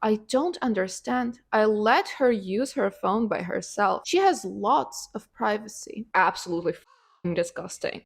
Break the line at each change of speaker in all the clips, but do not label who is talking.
I don't understand. I let her use her phone by herself. She has lots of privacy. Absolutely f***ing disgusting.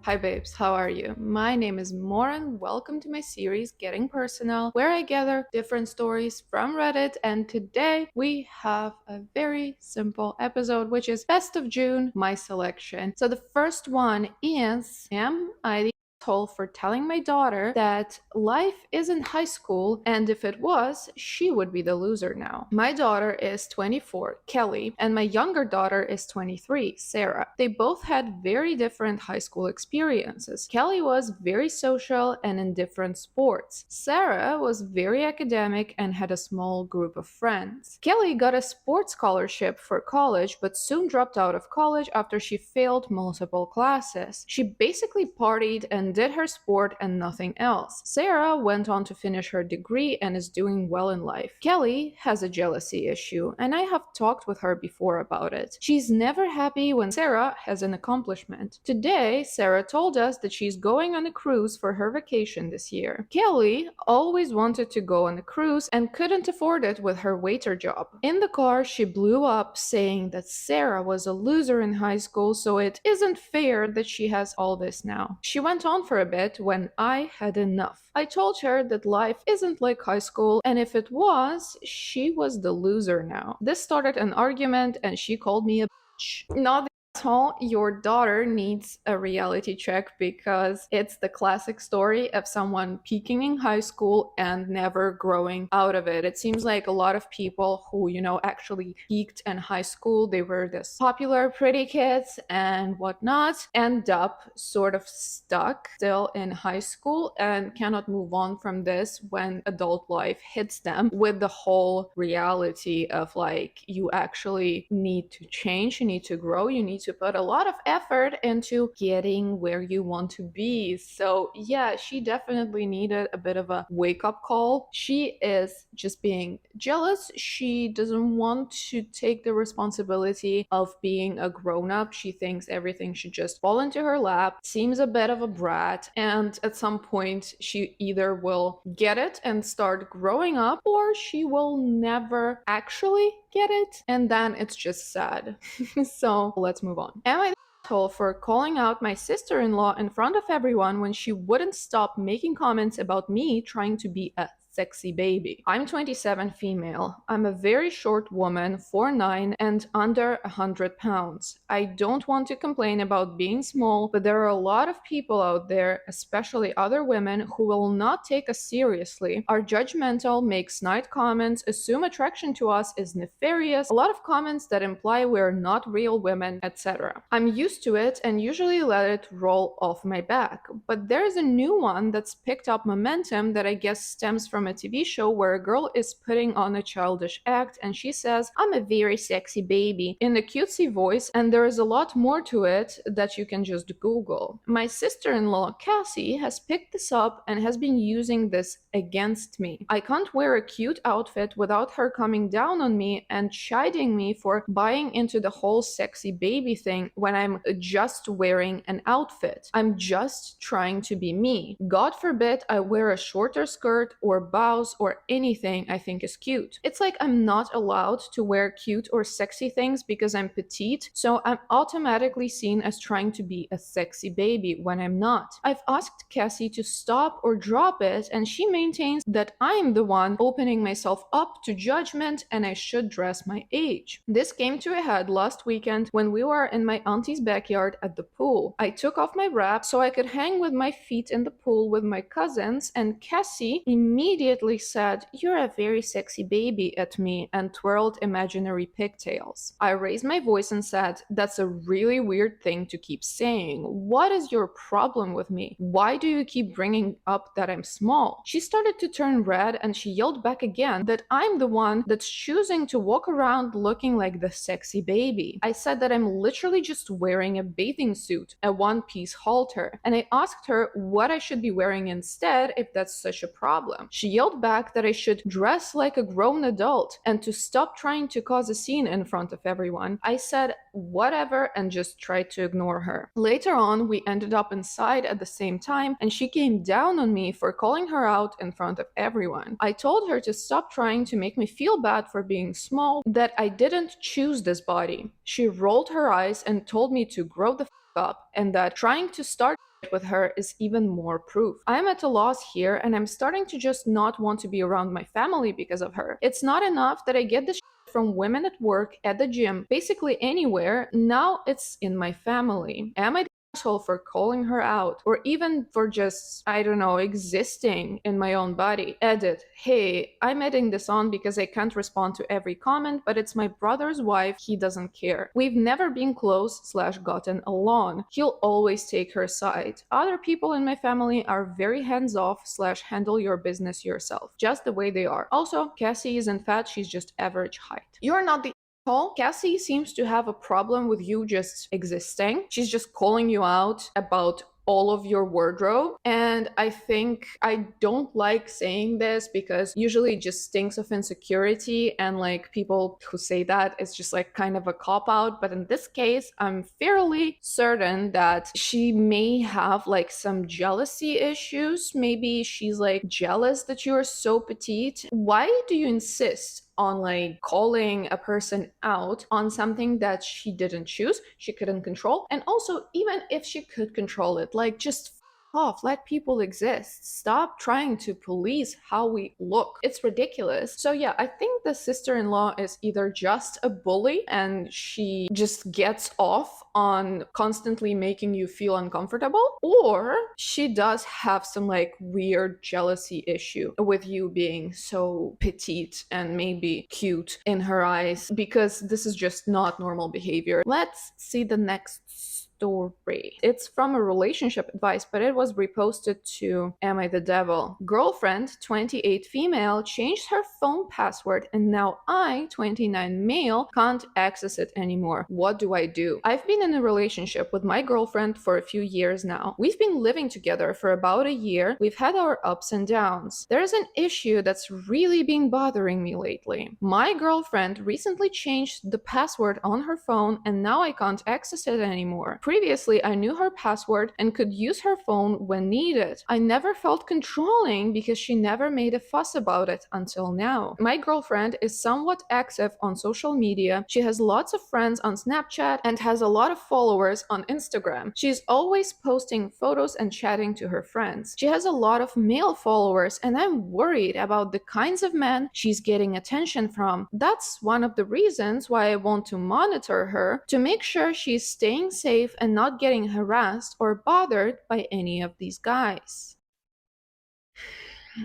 Hi babes, how are you? My name is Moran. Welcome to my series Getting Personal, where I gather different stories from Reddit, and today we have a very simple episode, which is Best of June, my selection. So the first one is, am I the asshole for telling my daughter that life isn't high school, and if it was, she would be the loser now? My daughter is 24, Kelly, and my younger daughter is 23, Sarah. They both had very different high school experiences. Kelly was very social and in different sports. Sarah was very academic and had a small group of friends. Kelly got a sports scholarship for college, but soon dropped out of college after she failed multiple classes. She basically partied and did her sport and nothing else. Sarah went on to finish her degree and is doing well in life. Kelly has a jealousy issue, and I have talked with her before about it. She's never happy when Sarah has an accomplishment. Today, Sarah told us that she's going on a cruise for her vacation this year. Kelly always wanted to go on a cruise and couldn't afford it with her waiter job. In the car, she blew up saying that Sarah was a loser in high school, so it isn't fair that she has all this now. She went on for a bit when I had enough. I told her that life isn't like high school, and if it was, she was the loser now. This started an argument, and she called me a bitch. Not the asshole, your daughter needs a reality check because it's the classic story of someone peaking in high school and never growing out of it. It seems like a lot of people who, actually peaked in high school, they were this popular pretty kids and whatnot, end up sort of stuck still in high school and cannot move on from this when adult life hits them with the whole reality of like, you actually need to change, you need to grow, you need to put a lot of effort into getting where you want to be. So yeah, she definitely needed a bit of a wake-up call. She is just being jealous. She doesn't want to take the responsibility of being a grown-up. She thinks everything should just fall into her lap, seems a bit of a brat, and at some point she either will get it and start growing up, or she will never actually get it, and then it's just sad. So let's move on. Am I the asshole for calling out my sister-in-law in front of everyone when she wouldn't stop making comments about me trying to be a sexy baby? I'm 27, female. I'm a very short woman, 4'9", and under 100 pounds. I don't want to complain about being small, but there are a lot of people out there, especially other women, who will not take us seriously, are judgmental, make snide comments, assume attraction to us is nefarious, a lot of comments that imply we're not real women, etc. I'm used to it and usually let it roll off my back, but there's a new one that's picked up momentum that I guess stems from a TV show where a girl is putting on a childish act and she says, "I'm a very sexy baby," in a cutesy voice, and there is a lot more to it that you can just Google. My sister-in-law Cassie has picked this up and has been using this against me. I can't wear a cute outfit without her coming down on me and chiding me for buying into the whole sexy baby thing when I'm just wearing an outfit. I'm just trying to be me. God forbid I wear a shorter skirt or bows or anything I think is cute. It's like I'm not allowed to wear cute or sexy things because I'm petite, so I'm automatically seen as trying to be a sexy baby when I'm not. I've asked Cassie to stop or drop it, and she maintains that I'm the one opening myself up to judgment and I should dress my age. This came to a head last weekend when we were in my auntie's backyard at the pool. I took off my wrap so I could hang with my feet in the pool with my cousins, and Cassie immediately said, "You're a very sexy baby," at me and twirled imaginary pigtails. I raised my voice and said, "That's a really weird thing to keep saying. What is your problem with me? Why do you keep bringing up that I'm small?" She started to turn red and she yelled back again that I'm the one that's choosing to walk around looking like the sexy baby. I said that I'm literally just wearing a bathing suit, a one-piece halter, and I asked her what I should be wearing instead if that's such a problem. She She yelled back that I should dress like a grown adult and to stop trying to cause a scene in front of everyone. I said whatever and just tried to ignore her. Later on, we ended up inside at the same time, and she came down on me for calling her out in front of everyone. I told her to stop trying to make me feel bad for being small, that I didn't choose this body. She rolled her eyes and told me to grow the up, and that trying to start with her is even more proof. I'm at a loss here, and I'm starting to just not want to be around my family because of her. It's not enough that I get this from women at work, at the gym, basically anywhere. Now it's in my family. Am I the asshole for calling her out, or even for just, I don't know, existing in my own body? Edit. Hey, I'm adding this on because I can't respond to every comment, but it's my brother's wife. He doesn't care. We've never been close/gotten along. He'll always take her side. Other people in my family are very hands-off/handle your business yourself, just the way they are. Also, Cassie isn't fat, she's just average height. You're not the asshole. Cassie seems to have a problem with you just existing. She's just calling you out about all of your wardrobe. And I think I don't like saying this because usually it just stinks of insecurity, and like people who say that, it's just like kind of a cop out. But in this case, I'm fairly certain that she may have like some jealousy issues. Maybe she's like jealous that you're so petite. Why do you insist on like calling a person out on something that she didn't choose, she couldn't control? And also, even if she could control it, like just off, let people exist. Stop trying to police how we look. It's ridiculous. So yeah, I think the sister-in-law is either just a bully and she just gets off on constantly making you feel uncomfortable, or she does have some like weird jealousy issue with you being so petite and maybe cute in her eyes, because this is just not normal behavior. Let's see the next story. It's from a relationship advice, but it was reposted to Am I the Devil? Girlfriend, 28 female, changed her phone password, and now I, 29 male, can't access it anymore. What do I do? I've been in a relationship with my girlfriend for a few years now. We've been living together for about a year. We've had our ups and downs. There's an issue that's really been bothering me lately. My girlfriend recently changed the password on her phone, and now I can't access it anymore. Previously, I knew her password and could use her phone when needed. I never felt controlling because she never made a fuss about it until now. My girlfriend is somewhat active on social media. She has lots of friends on Snapchat and has a lot of followers on Instagram. She's always posting photos and chatting to her friends. She has a lot of male followers, and I'm worried about the kinds of men she's getting attention from. That's one of the reasons why I want to monitor her to make sure she's staying safe and not getting harassed or bothered by any of these guys.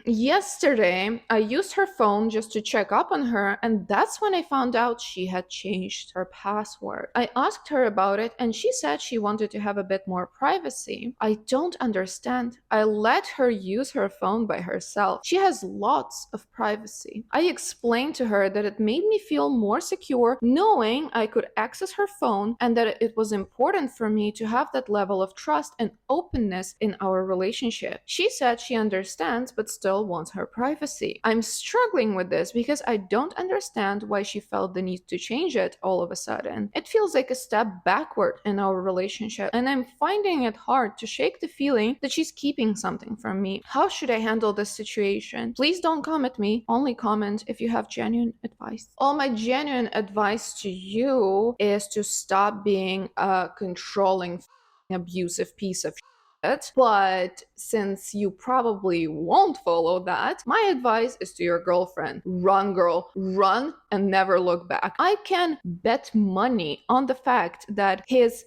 Yesterday, I used her phone just to check up on her, and that's when I found out she had changed her password. I asked her about it, and she said she wanted to have a bit more privacy. I don't understand. I let her use her phone by herself. She has lots of privacy. I explained to her that it made me feel more secure knowing I could access her phone, and that it was important for me to have that level of trust and openness in our relationship. She said she understands, but still wants her privacy. I'm struggling with this because I don't understand why she felt the need to change it all of a sudden. It feels like a step backward in our relationship, and I'm finding it hard to shake the feeling that she's keeping something from me. How should I handle this situation? Please don't come at me. Only comment if you have genuine advice. All my genuine advice to you is to stop being a controlling, abusive piece of it. But since you probably won't follow that, my advice is to your girlfriend. Run, girl, run and never look back. I can bet money on the fact that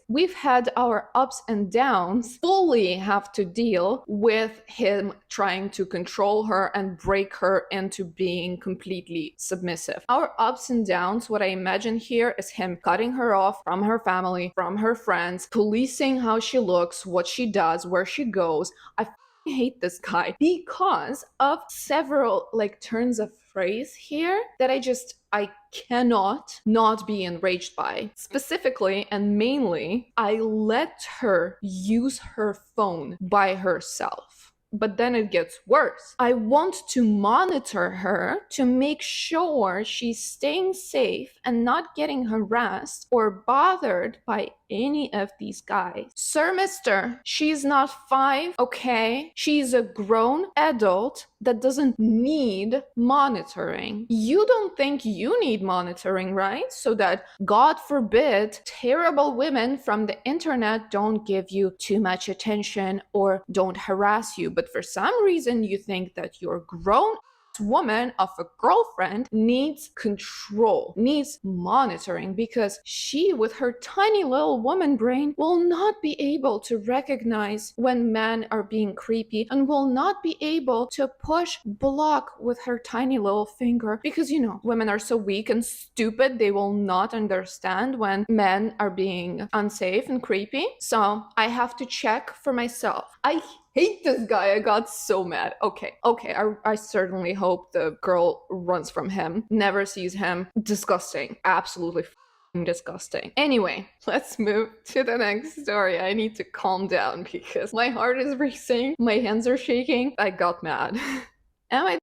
we've had our ups and downs fully have to deal with him trying to control her and break her into being completely submissive. Our ups and downs, what I imagine here is him cutting her off from her family, from her friends, policing how she looks, what she does, where she goes. I hate this guy because of several like turns of phrase here that I cannot not be enraged by. Specifically and mainly, I let her use her phone by herself. But then it gets worse. I want to monitor her to make sure she's staying safe and not getting harassed or bothered by any of these guys. Sir, mister, she's not 5, okay? She's a grown adult that doesn't need monitoring. You don't think you need monitoring, right? So that, God forbid, terrible women from the internet don't give you too much attention or don't harass you. But for some reason, you think that your grown woman of a girlfriend needs control, needs monitoring, because she, with her tiny little woman brain, will not be able to recognize when men are being creepy and will not be able to push block with her tiny little finger, because women are so weak and stupid, they will not understand when men are being unsafe and creepy. So I have to check for myself. I hate this guy. I got so mad. Okay. I certainly hope the girl runs from him, never sees him. Disgusting. Absolutely disgusting. Anyway, let's move to the next story. I need to calm down because my heart is racing, my hands are shaking. I got mad. Am I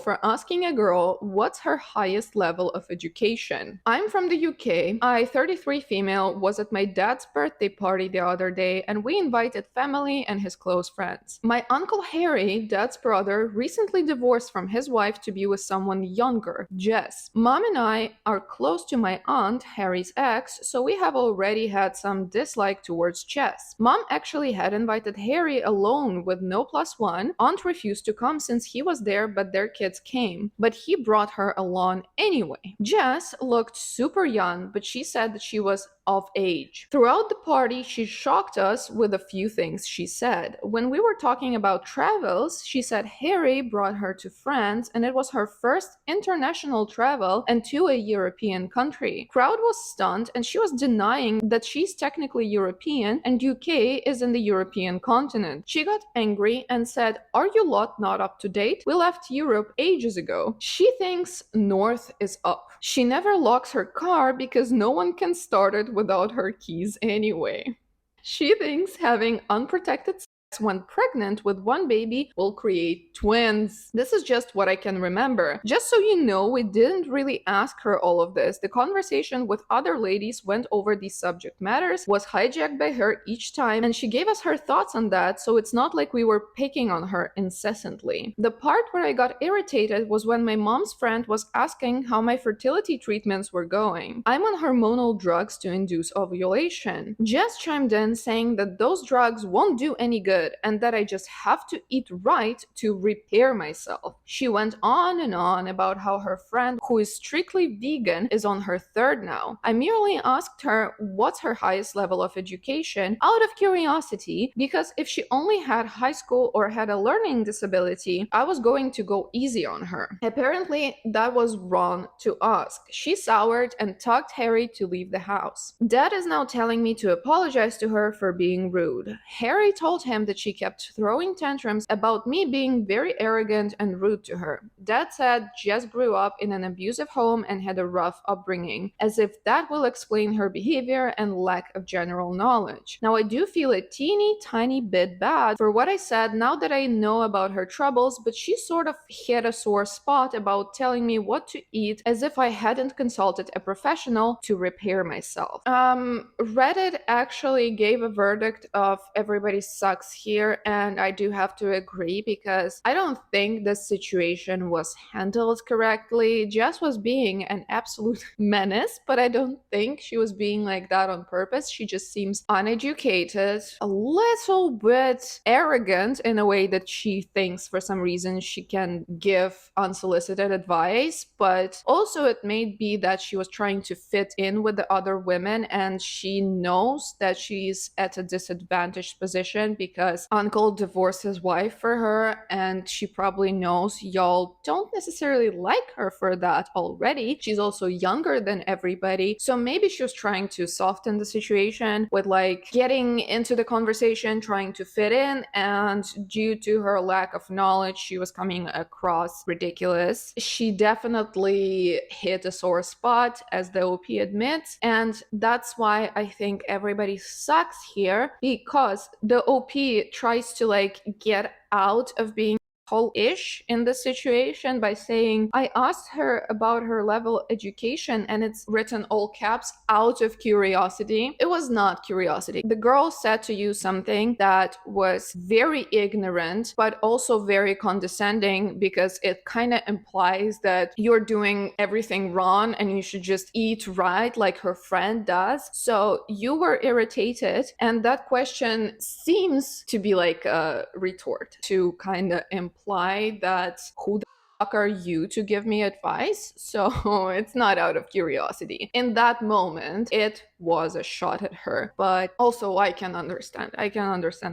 for asking a girl what's her highest level of education? I'm from the UK. I, 33 female, was at my dad's birthday party the other day and we invited family and his close friends. My uncle Harry, dad's brother, recently divorced from his wife to be with someone younger, Jess. Mom and I are close to my aunt, Harry's ex, so we have already had some dislike towards Jess. Mom actually had invited Harry alone with no +1. Aunt refused to come since he was there, but their kids came, but he brought her along anyway. Jess looked super young, but she said that she was of age. Throughout the party, she shocked us with a few things she said. When we were talking about travels, she said Harry brought her to France and it was her first international travel and to a European country. Crowd was stunned and she was denying that she's technically European and UK is in the European continent. She got angry and said, "Are you lot not up to date? We left Europe ages ago." She thinks north is up. She never locks her car because no one can start it without her keys anyway. She thinks having unprotected sex when pregnant with one baby will create twins. This is just what I can remember. Just so you know, we didn't really ask her all of this. The conversation with other ladies went over these subject matters, was hijacked by her each time, and she gave us her thoughts on that, so it's not like we were picking on her incessantly. The part where I got irritated was when my mom's friend was asking how my fertility treatments were going. I'm on hormonal drugs to induce ovulation. Jess chimed in saying that those drugs won't do any good and that I just have to eat right to repair myself. She went on and on about how her friend, who is strictly vegan, is on her 3rd now. I merely asked her what's her highest level of education out of curiosity, because if she only had high school or had a learning disability, I was going to go easy on her. Apparently, that was wrong to ask. She soured and tugged Harry to leave the house. Dad is now telling me to apologize to her for being rude. Harry told him that she kept throwing tantrums about me being very arrogant and rude to her. Dad said Jess grew up in an abusive home and had a rough upbringing, as if that will explain her behavior and lack of general knowledge. Now I do feel a teeny tiny bit bad for what I said now that I know about her troubles, but she sort of hit a sore spot about telling me what to eat as if I hadn't consulted a professional to repair myself. Reddit actually gave a verdict of everybody sucks here, and I do have to agree because I don't think this situation was handled correctly. Jess was being an absolute menace, but I don't think she was being like that on purpose. She just seems uneducated, a little bit arrogant in a way that she thinks for some reason she can give unsolicited advice, but also it may be that she was trying to fit in with the other women and she knows that she's at a disadvantaged position because uncle divorced his wife for her and she probably knows y'all don't necessarily like her for that already. She's also younger than everybody. So maybe she was trying to soften the situation with like getting into the conversation, trying to fit in, and due to her lack of knowledge, she was coming across ridiculous. She definitely hit a sore spot, as the OP admits, and that's why I think everybody sucks here, because the OP tries to like get out of being ish in this situation by saying, I asked her about her level education, and it's written all caps, out of curiosity. It was not curiosity. The girl said to you something that was very ignorant, but also very condescending, because it kind of implies that you're doing everything wrong and you should just eat right like her friend does. So you were irritated, and that question seems to be like a retort to kind of imply that who the fuck are you to give me advice? So it's not out of curiosity. In that moment, it was a shot at her. But also I can understand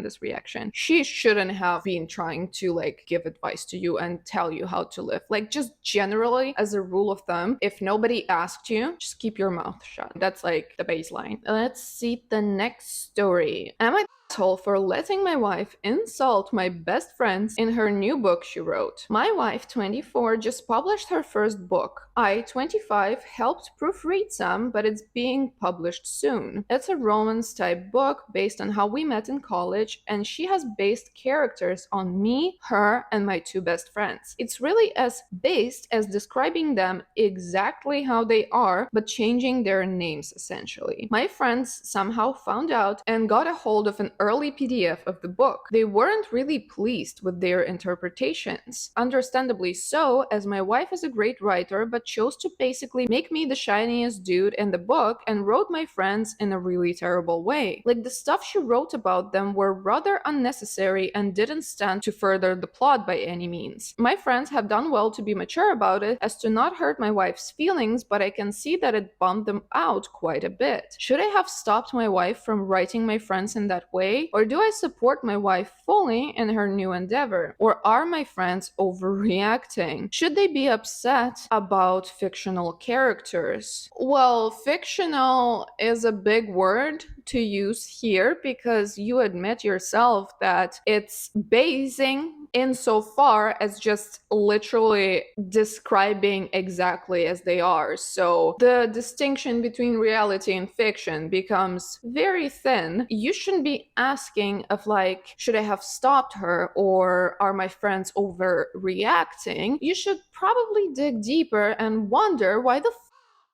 this reaction. She shouldn't have been trying to like give advice to you and tell you how to live. Like, just generally, as a rule of thumb, if nobody asked you, just keep your mouth shut. That's like the baseline. Let's see the next story. Am I asshole for letting my wife insult my best friends in her new book she wrote? My wife, 24, just published her first book. I, 25, helped proofread some, but it's being published soon. It's a romance-type book based on how we met in college, and she has based characters on me, her, and my two best friends. It's really as based as describing them exactly how they are, but changing their names essentially. My friends somehow found out and got a hold of an early PDF of the book. They weren't really pleased with their interpretations. Understandably so, as my wife is a great writer, but chose to basically make me the shiniest dude in the book and wrote my friends in a really terrible way. Like, the stuff she wrote about them were rather unnecessary and didn't stand to further the plot by any means. My friends have done well to be mature about it as to not hurt my wife's feelings, but I can see that it bummed them out quite a bit. Should I have stopped my wife from writing my friends in that way? Or do I support my wife fully in her new endeavor? Or are my friends overreacting? Should they be upset about fictional characters? Well, fictional is a big word to use here because you admit yourself that it's basing insofar as just literally describing exactly as they are. So the distinction between reality and fiction becomes very thin. You shouldn't be asking of like, should I have stopped her, or are my friends overreacting? You should probably dig deeper and wonder, why the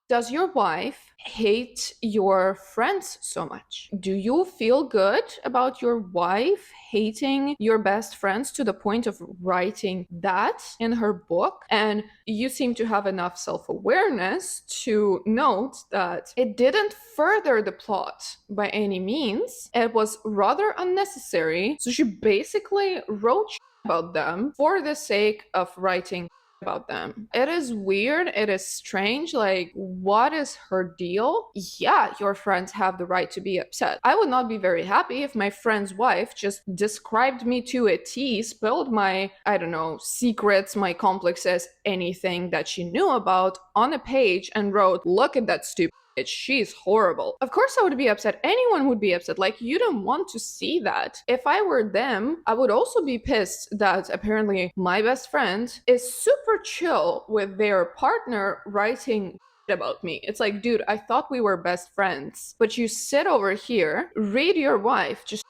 does your wife hate your friends so much? Do you feel good about your wife hating your best friends to the point of writing that in her book? And you seem to have enough self-awareness to note that it didn't further the plot by any means. It was rather unnecessary. So she basically wrote about them for the sake of writing about them. It is weird, it is strange. Like, what is her deal? Yeah, your friends have the right to be upset. I would not be very happy if my friend's wife just described me to a T, spilled my, I don't know, secrets, my complexes, anything that she knew about on a page and wrote, look at that stupid, she's horrible. Of course I would be upset. Anyone would be upset. Like, you don't want to see that. If I were them, I would also be pissed that apparently my best friend is super chill with their partner writing about me. It's like, dude, I thought we were best friends, but you sit over here, read your wife just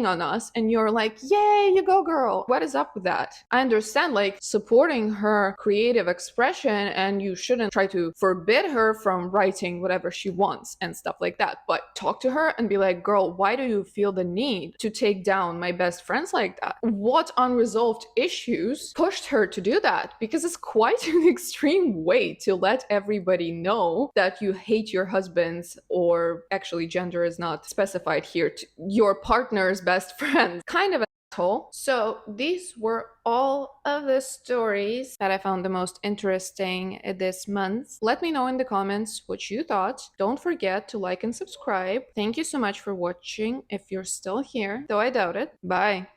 on us, and you're like, yay, you go girl. What is up with that? I understand like supporting her creative expression, and you shouldn't try to forbid her from writing whatever she wants and stuff like that, but talk to her and be like, girl, why do you feel the need to take down my best friends like that? What unresolved issues pushed her to do that? Because it's quite an extreme way to let everybody know that you hate your husband's, or actually gender is not specified here, to your partner's best friend. Kind of an asshole. So these were all of the stories that I found the most interesting this month. Let me know in the comments what you thought. Don't forget to like and subscribe. Thank you so much for watching if you're still here, though I doubt it. Bye.